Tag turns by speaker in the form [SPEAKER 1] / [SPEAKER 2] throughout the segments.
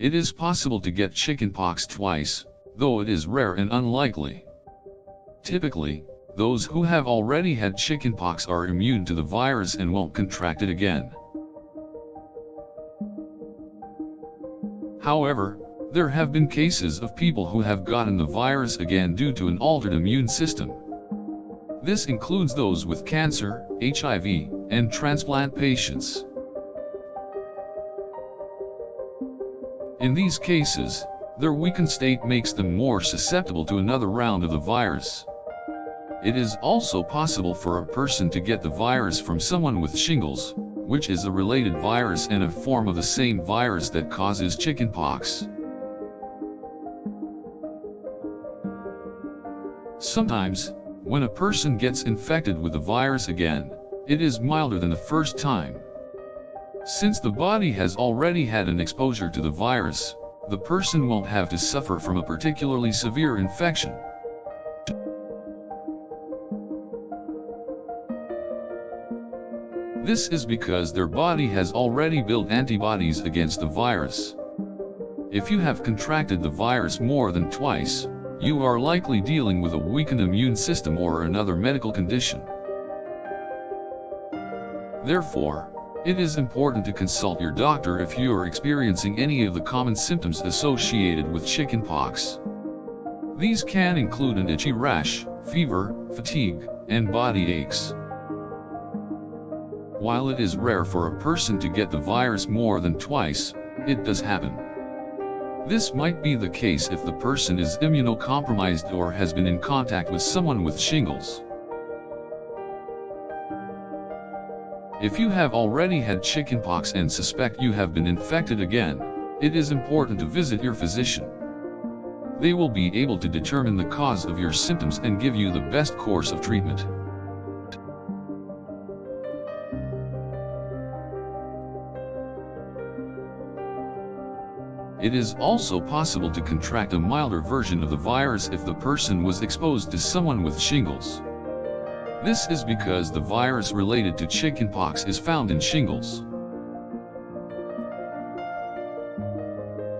[SPEAKER 1] It is possible to get chickenpox twice, though it is rare and unlikely. Typically, those who have already had chickenpox are immune to the virus and won't contract it again. However, there have been cases of people who have gotten the virus again due to an altered immune system. This includes those with cancer, HIV, and transplant patients. In these cases, their weakened state makes them more susceptible to another round of the virus. It is also possible for a person to get the virus from someone with shingles, which is a related virus and a form of the same virus that causes chickenpox. Sometimes, when a person gets infected with the virus again, it is milder than the first time. Since the body has already had an exposure to the virus, the person won't have to suffer from a particularly severe infection. This is because their body has already built antibodies against the virus. If you have contracted the virus more than twice, you are likely dealing with a weakened immune system or another medical condition. Therefore, it is important to consult your doctor if you are experiencing any of the common symptoms associated with chickenpox. These can include an itchy rash, fever, fatigue, and body aches. While it is rare for a person to get the virus more than twice, it does happen. This might be the case if the person is immunocompromised or has been in contact with someone with shingles. If you have already had chickenpox and suspect you have been infected again, it is important to visit your physician. They will be able to determine the cause of your symptoms and give you the best course of treatment. It is also possible to contract a milder version of the virus if the person was exposed to someone with shingles. This is because the virus related to chickenpox is found in shingles.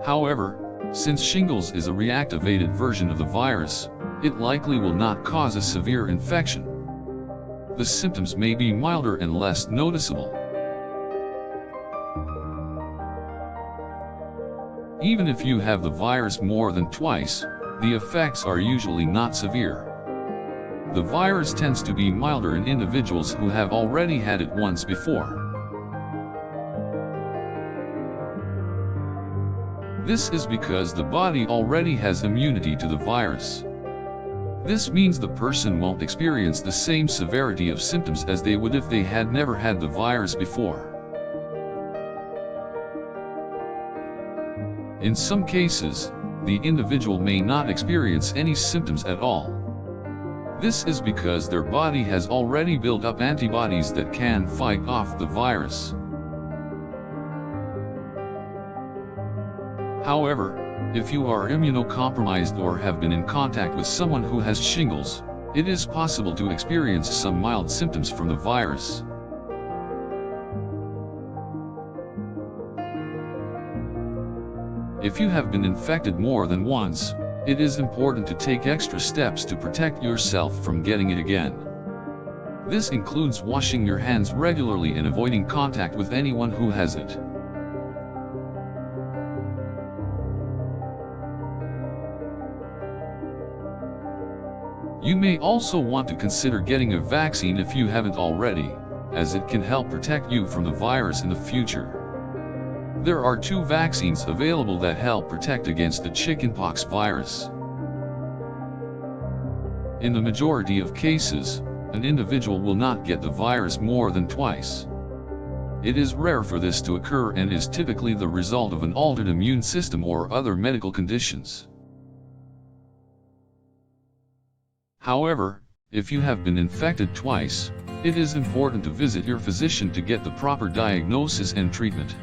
[SPEAKER 1] However, since shingles is a reactivated version of the virus, it likely will not cause a severe infection. The symptoms may be milder and less noticeable. Even if you have the virus more than twice, the effects are usually not severe. The virus tends to be milder in individuals who have already had it once before. This is because the body already has immunity to the virus. This means the person won't experience the same severity of symptoms as they would if they had never had the virus before. In some cases, the individual may not experience any symptoms at all. This is because their body has already built up antibodies that can fight off the virus. However, if you are immunocompromised or have been in contact with someone who has shingles, it is possible to experience some mild symptoms from the virus. If you have been infected more than once, it is important to take extra steps to protect yourself from getting it again. This includes washing your hands regularly and avoiding contact with anyone who has it. You may also want to consider getting a vaccine if you haven't already, as it can help protect you from the virus in the future. There are 2 vaccines available that help protect against the chickenpox virus. In the majority of cases, an individual will not get the virus more than twice. It is rare for this to occur and is typically the result of an altered immune system or other medical conditions. However, if you have been infected twice, it is important to visit your physician to get the proper diagnosis and treatment.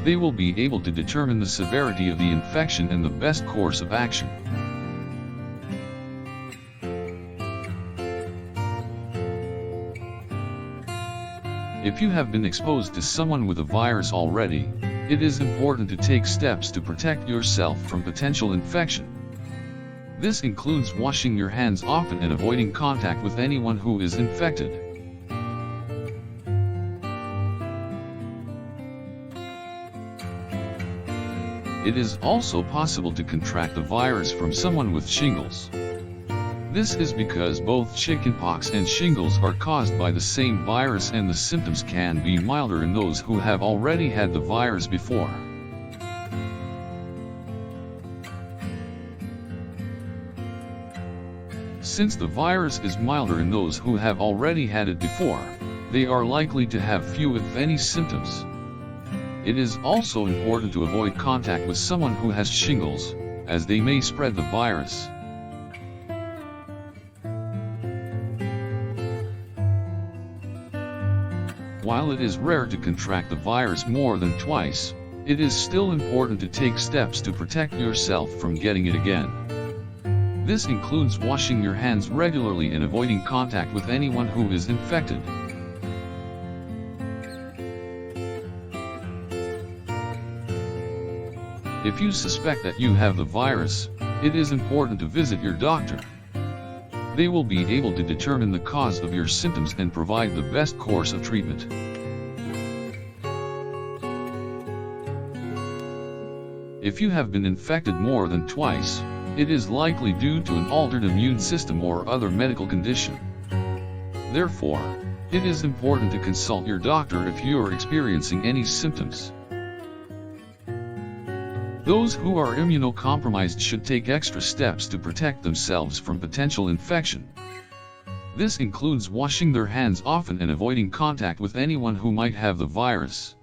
[SPEAKER 1] They will be able to determine the severity of the infection and the best course of action. If you have been exposed to someone with a virus already, it is important to take steps to protect yourself from potential infection. This includes washing your hands often and avoiding contact with anyone who is infected. It is also possible to contract the virus from someone with shingles. This is because both chickenpox and shingles are caused by the same virus, and the symptoms can be milder in those who have already had the virus before. Since the virus is milder in those who have already had it before, they are likely to have few if any symptoms. It is also important to avoid contact with someone who has shingles, as they may spread the virus. While it is rare to contract the virus more than twice, it is still important to take steps to protect yourself from getting it again. This includes washing your hands regularly and avoiding contact with anyone who is infected. If you suspect that you have the virus, it is important to visit your doctor. They will be able to determine the cause of your symptoms and provide the best course of treatment. If you have been infected more than twice, it is likely due to an altered immune system or other medical condition. Therefore, it is important to consult your doctor if you are experiencing any symptoms. Those who are immunocompromised should take extra steps to protect themselves from potential infection. This includes washing their hands often and avoiding contact with anyone who might have the virus.